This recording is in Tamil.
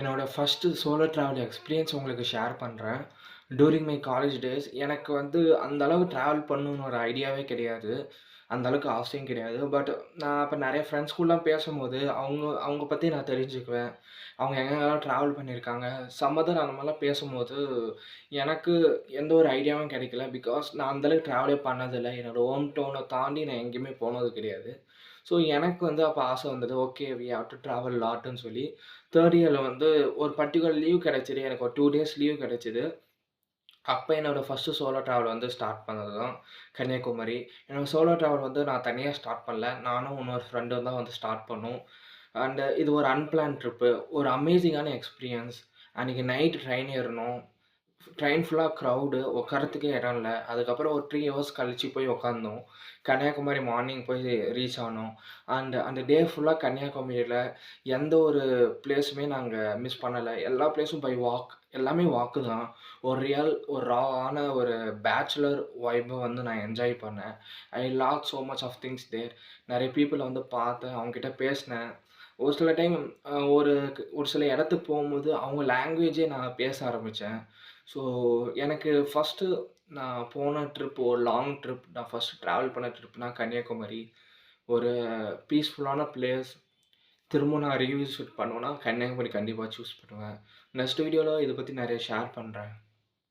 என்னோட ஃபர்ஸ்ட்டு சோலோ ட்ராவல் எக்ஸ்பீரியன்ஸ் உங்களுக்கு ஷேர் பண்றேன். டூரிங் மை காலேஜ் டேஸ் எனக்கு வந்து அந்த அளவு ட்ராவல் பண்ணணும்னு ஒரு ஐடியாவே கிடையாது. அந்த அளவுக்கு ஆசையும் கிடையாது. பட் நான் அப்ப நெறைய ஃப்ரெண்ட்ஸ் கூடலாம் பேசும்போது, அவங்க அவங்க பத்தி நான் தெரிஞ்சுக்குவேன். அவங்க எங்கெங்கலாம் ட்ராவல் பண்ணியிருக்காங்க. சம் அதர் அந்த மாரிலாம் பேசும்போது, எனக்கு எந்த ஒரு ஐடியாவும் கிடைக்கல. பிகாஸ் நான் அந்த அளவுக்கு ட்ராவலே பண்ணதில்ல. என்னோட ஹோம் டவுன தாண்டி நான் எங்கேயுமே போனது கிடையாது. ஸோ எனக்கு வந்து அப்ப ஆசை வந்தது. Okay we have to travel லாட்ன்னு சொல்லி 3 இயர்ல வந்து ஒரு பர்ட்டிகுலர் லீவ் கிடைச்சது. எனக்கு ஒரு 2 டேஸ் லீவ் கிடைச்சது. அப்ப என்னோட ஃபர்ஸ்ட்டு சோலோ ட்ராவல் வந்து ஸ்டார்ட் பண்ணது தான் கன்னியாகுமரி. என்னோட சோலோ ட்ராவல் வந்து நான் தனியா ஸ்டார்ட் பண்ணல. நானும் இன்னொரு ஃப்ரெண்டும் தான் வந்து ஸ்டார்ட் பண்ணோம். அண்ட் இது ஒரு அன்பிளான் ட்ரிப்பு. ஒரு அமேசிங்கான எக்ஸ்பீரியன்ஸ். அன்னைக்கு நைட் ட்ரெயின் ஏறுனோம். ட்ரெயின் ஃபுல்லா க்ரவுடு. உட்கார்றதுக்கே இடம் இல்ல. அதுக்கப்புறம் ஒரு 3 ஹவர்ஸ் கழிச்சு போய் உட்காந்தோம். கன்னியாகுமரி மார்னிங் போய் ரீச் ஆனோம். அண்ட் அந்த டே ஃபுல்லா கன்னியாகுமரியில எந்த ஒரு பிளேஸுமே நாங்க மிஸ் பண்ணல. எல்லா பிளேஸும் பை வாக். எல்லாமே வாக்கு தான். ஒரு ராவான ஒரு பேச்சுலர் வைப்ப வந்து நான் என்ஜாய் பண்ணேன். I learn so much of things there. நெறைய பீப்பிள வந்து பார்த்தேன். அவங்க கிட்ட பேசினேன். ஒரு சில டைம் ஒரு ஒரு சில இடத்துக்கு போகும்போது அவங்க லாங்குவேஜே நான் பேச ஆரம்பிச்சேன். ஸோ எனக்கு ஃபர்ஸ்ட்டு நான் போன ட்ரிப் ஒரு லாங் ட்ரிப். நான் ஃபர்ஸ்ட்டு ட்ராவல் பண்ண ட்ரிப்னா கன்னியாகுமரி. ஒரு பீஸ்ஃபுல்லான பிளேஸ். திரும்ப நான் ரீவிசிட் பண்ணணும்னா கன்னியாகுமரி கண்டிப்பா சூஸ் பண்ணுவேன். நெக்ஸ்ட் வீடியோல இத பத்தி நெறைய ஷேர் பண்றேன்.